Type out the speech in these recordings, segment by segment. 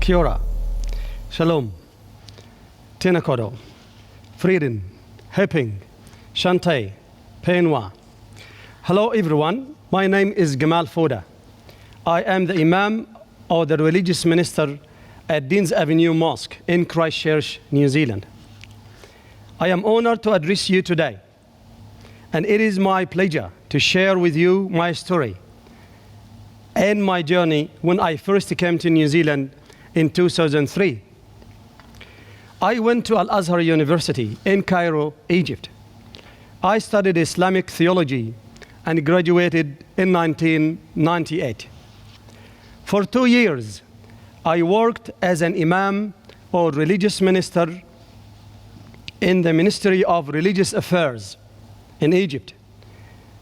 Kia ora, Shalom, Tēnā koutou, Frieden, Heping, Shantay, Penwa. Hello everyone, my name is Gamal Foda. I am the Imam or the religious minister at Deans Avenue Mosque in Christchurch, New Zealand. I am honored to address you today, and it is my pleasure to share with you my story and my journey when I first came to New Zealand in 2003. I went to Al-Azhar University in Cairo, Egypt. I studied Islamic theology and graduated in 1998. For 2 years, I worked as an imam or religious minister in the Ministry of Religious Affairs in Egypt.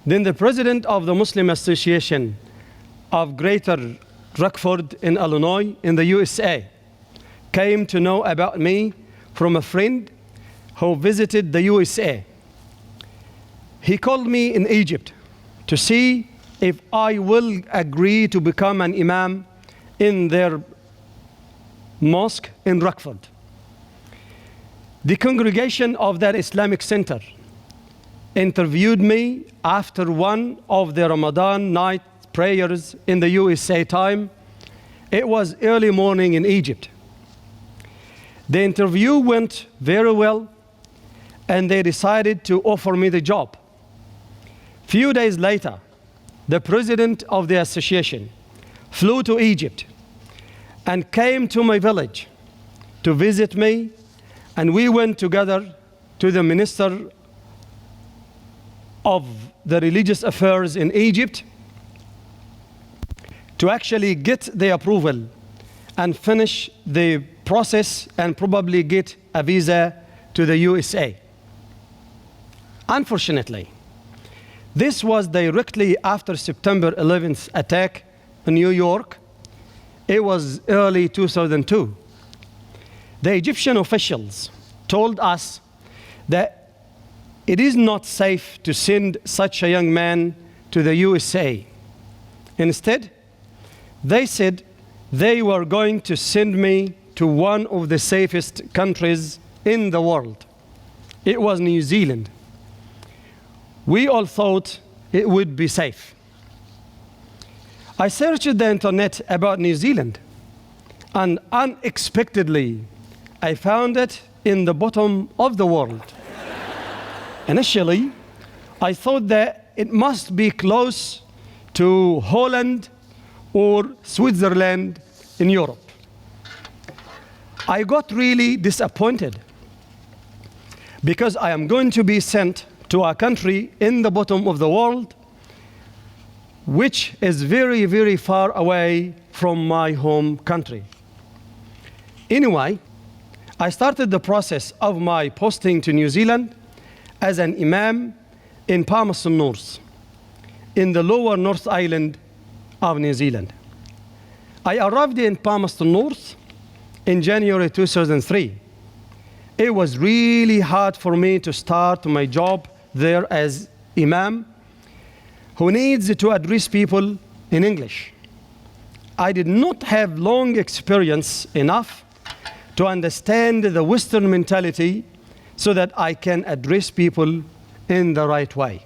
Then the president of the Muslim Association of Greater Rockford in Illinois in the USA came to know about me from a friend who visited the USA. He called me in Egypt to see if I will agree to become an imam in their mosque in Rockford. The congregation of that Islamic center interviewed me after one of the Ramadan night prayers in the USA time. It was early morning in Egypt. The interview went very well, and they decided to offer me the job. Few days later, the president of the association flew to Egypt and came to my village to visit me, and we went together to the Minister of the Religious Affairs in Egypt to actually get the approval and finish the process and probably get a visa to the USA. Unfortunately, this was directly after September 11th attack in New York. It was early 2002. The Egyptian officials told us that it is not safe to send such a young man to the USA. Instead, they said they were going to send me to one of the safest countries in the world. It was New Zealand. We all thought it would be safe. I searched the internet about New Zealand, and unexpectedly, I found it in the bottom of the world. Initially, I thought that it must be close to Holland or Switzerland in Europe. I got really disappointed because I am going to be sent to a country in the bottom of the world, which is very, very far away from my home country. Anyway, I started the process of my posting to New Zealand as an imam in Palmerston North, in the lower North Island of New Zealand. I arrived in Palmerston North in January 2003. It was really hard for me to start my job there as imam who needs to address people in English. I did not have long experience enough to understand the Western mentality so that I can address people in the right way.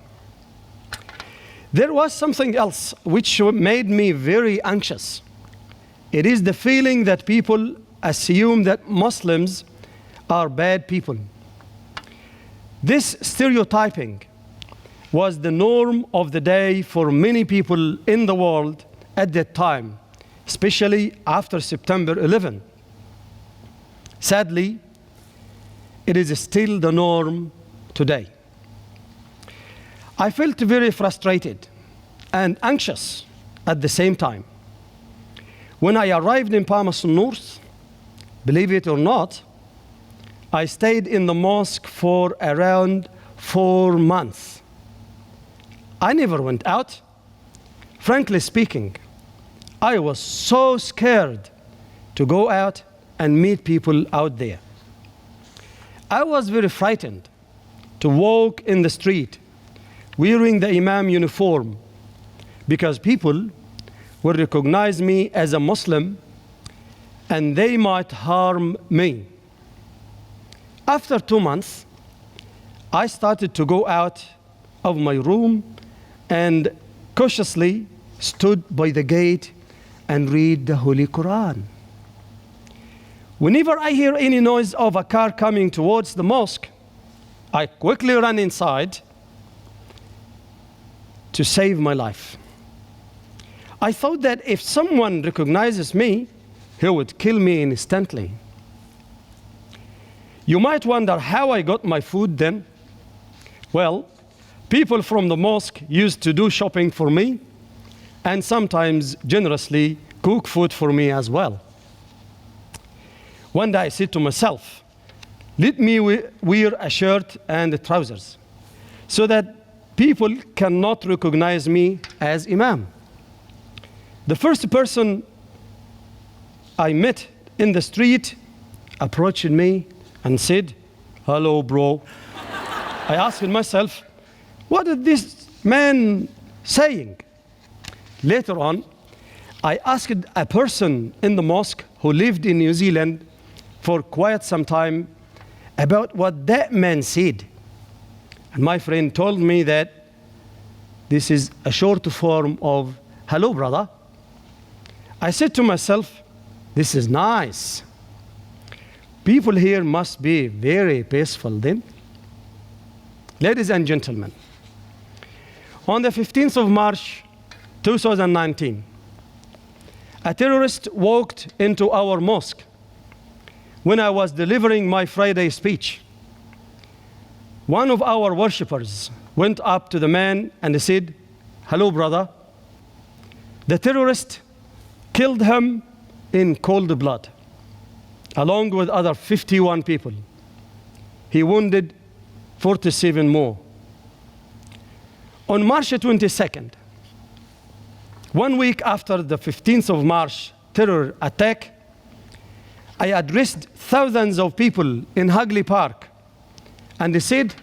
There was something else which made me very anxious. It is the feeling that people assume that Muslims are bad people. This stereotyping was the norm of the day for many people in the world at that time, especially after September 11. Sadly, it is still the norm today. I felt very frustrated and anxious at the same time. When I arrived in Palmerston North, believe it or not, I stayed in the mosque for around 4 months. I never went out. Frankly speaking, I was so scared to go out and meet people out there. I was very frightened to walk in the street wearing the imam uniform because people would recognize me as a Muslim and they might harm me. After 2 months, I started to go out of my room and cautiously stood by the gate and read the Holy Quran. Whenever I hear any noise of a car coming towards the mosque, I quickly run inside to save my life. I thought that if someone recognizes me, he would kill me instantly. You might wonder how I got my food then. Well, people from the mosque used to do shopping for me and sometimes generously cook food for me as well. One day I said to myself, let me wear a shirt and trousers so that people cannot recognize me as Imam. The first person I met in the street approached me and said, "Hello, bro." I asked myself, what is this man saying? Later on, I asked a person in the mosque who lived in New Zealand for quite some time about what that man said. And my friend told me that this is a short form of "Hello, brother." I said to myself, this is nice. People here must be very peaceful then. Ladies and gentlemen, on the 15th of March, 2019, a terrorist walked into our mosque when I was delivering my Friday speech. One of our worshippers went up to the man and said, "Hello, brother." The terrorist killed him in cold blood, along with other 51 people. He wounded 47 more. On March 22nd, 1 week after the 15th of March terror attack, I addressed thousands of people in Hagley Park and said,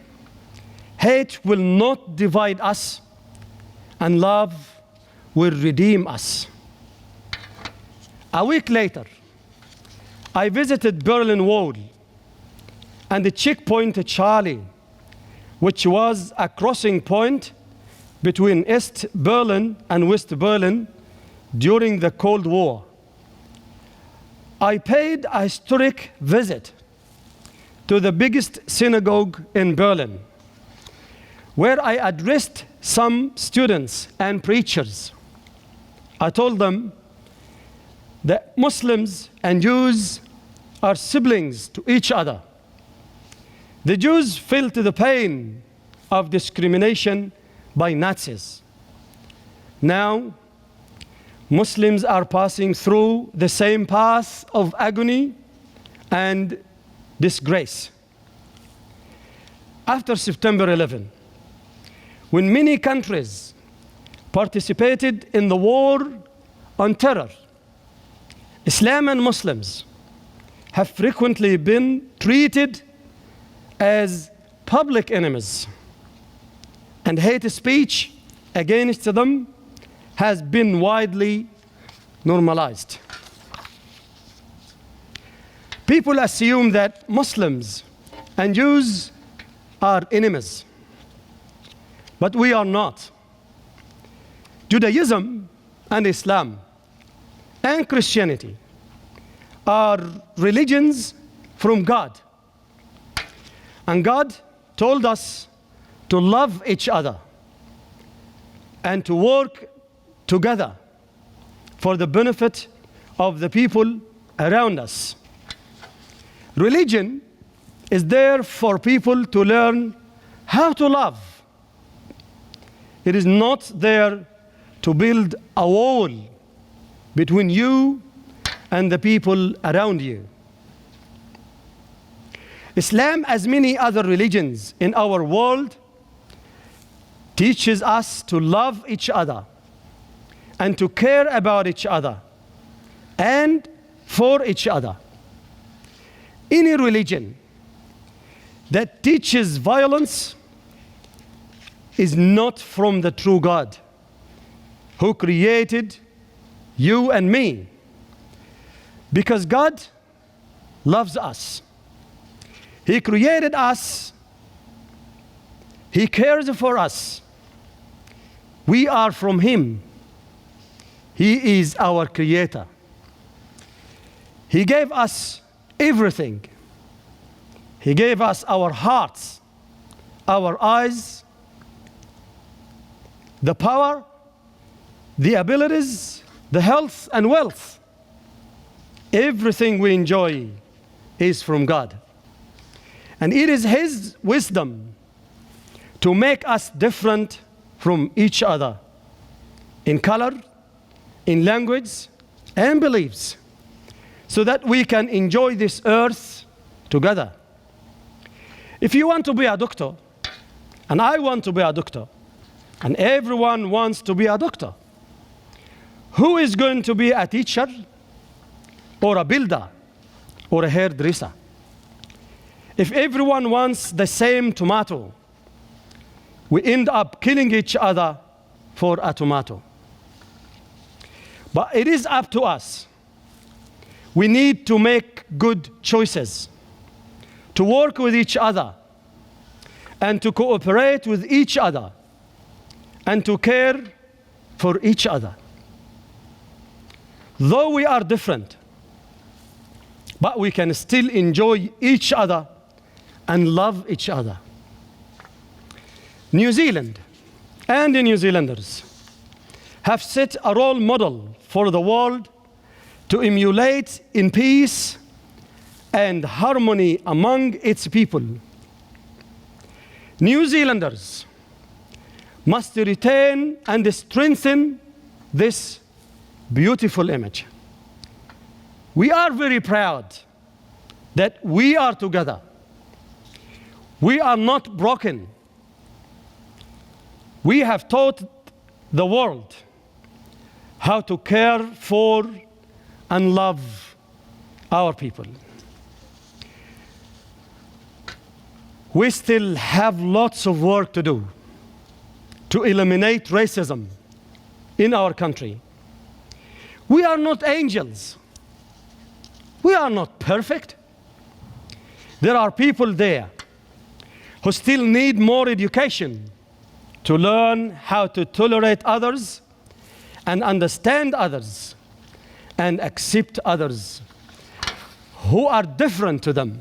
hate will not divide us and love will redeem us. A week later, I visited Berlin Wall and the checkpoint Charlie, which was a crossing point between East Berlin and West Berlin during the Cold War. I paid a historic visit to the biggest synagogue in Berlin, where I addressed some students and preachers. I told them that Muslims and Jews are siblings to each other. The Jews felt the pain of discrimination by Nazis. Now, Muslims are passing through the same path of agony and disgrace. After September 11, when many countries participated in the war on terror, Islam and Muslims have frequently been treated as public enemies, and hate speech against them has been widely normalized. People assume that Muslims and Jews are enemies, but we are not. Judaism and Islam and Christianity are religions from God. And God told us to love each other and to work together for the benefit of the people around us. Religion is there for people to learn how to love. It is not there to build a wall between you and the people around you. Islam, as many other religions in our world, teaches us to love each other and to care about each other and for each other. Any religion that teaches violence is not from the true God who created you and me. Because God loves us. He created us. He cares for us. We are from Him. He is our Creator. He gave us everything. He gave us our hearts, our eyes, the power, the abilities, the health and wealth. Everything we enjoy is from God. And it is His wisdom to make us different from each other in color, in language, and beliefs, so that we can enjoy this earth together. If you want to be a doctor, and I want to be a doctor, and everyone wants to be a doctor, who is going to be a teacher, or a builder, or a hairdresser? If everyone wants the same tomato, we end up killing each other for a tomato. But it is up to us. We need to make good choices, to work with each other, and to cooperate with each other, and to care for each other. Though we are different, but we can still enjoy each other and love each other. New Zealand and the New Zealanders have set a role model for the world to emulate in peace and harmony among its people. New Zealanders must retain and strengthen this beautiful image. We are very proud that we are together. We are not broken. We have taught the world how to care for and love our people. We still have lots of work to do to eliminate racism in our country. We are not angels. We are not perfect. There are people there who still need more education to learn how to tolerate others and understand others and accept others who are different to them.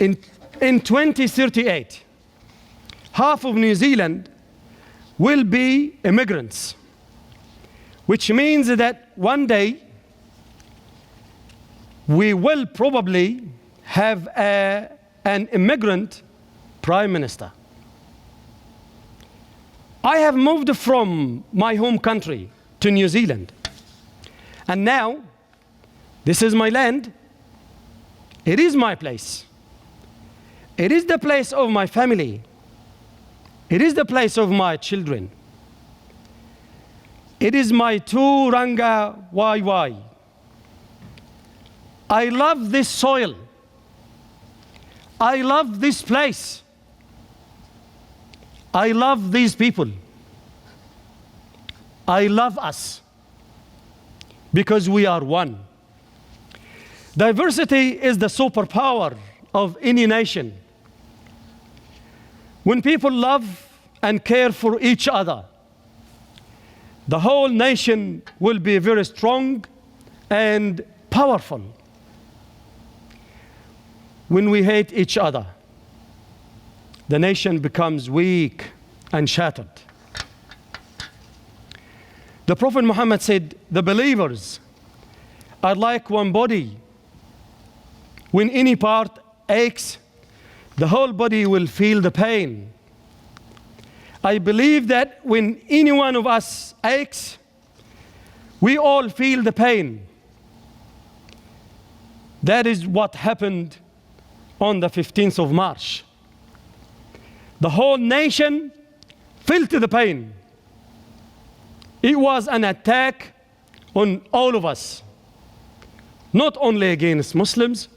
In 2038, half of New Zealand will be immigrants, which means that one day we will probably have an immigrant prime minister. I have moved from my home country to New Zealand, and now this is my land. It is my place. It is the place of my family. It is the place of my children. It is my Turanga Waiwai. I love this soil. I love this place. I love these people. I love us because we are one. Diversity is the superpower of any nation. When people love and care for each other, the whole nation will be very strong and powerful. When we hate each other, the nation becomes weak and shattered. The Prophet Muhammad said, the believers are like one body. When any part aches, the whole body will feel the pain. I believe that when any one of us aches, we all feel the pain. That is what happened on the 15th of March. The whole nation felt the pain. It was an attack on all of us, not only against Muslims.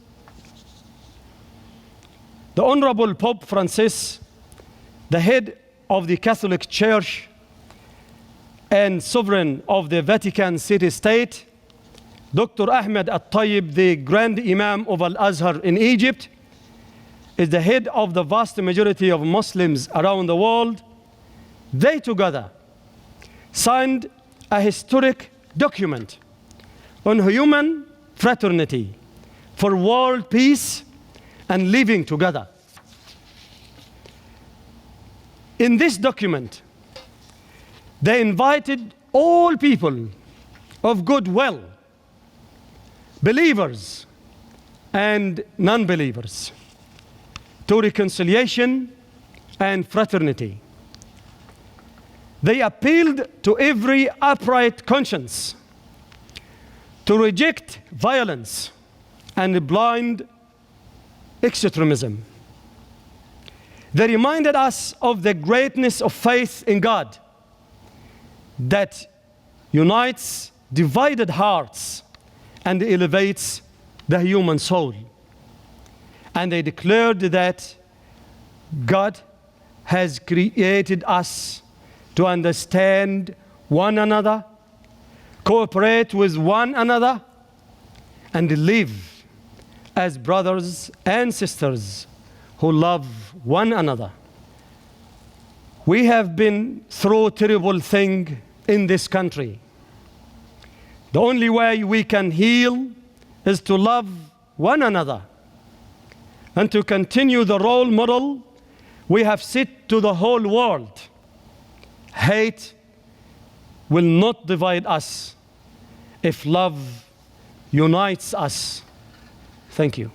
The Honorable Pope Francis, the head of the Catholic Church and sovereign of the Vatican City State, Dr. Ahmed Al-Tayyib, the Grand Imam of Al-Azhar in Egypt, is the head of the vast majority of Muslims around the world. They together signed a historic document on human fraternity for world peace and living together. In this document, they invited all people of goodwill, believers and non-believers, to reconciliation and fraternity. They appealed to every upright conscience to reject violence and blind extremism. They reminded us of the greatness of faith in God that unites divided hearts and elevates the human soul. And they declared that God has created us to understand one another, cooperate with one another, and live as brothers and sisters who love one another. We have been through terrible things in this country. The only way we can heal is to love one another and to continue the role model we have set to the whole world. Hate will not divide us if love unites us. Thank you.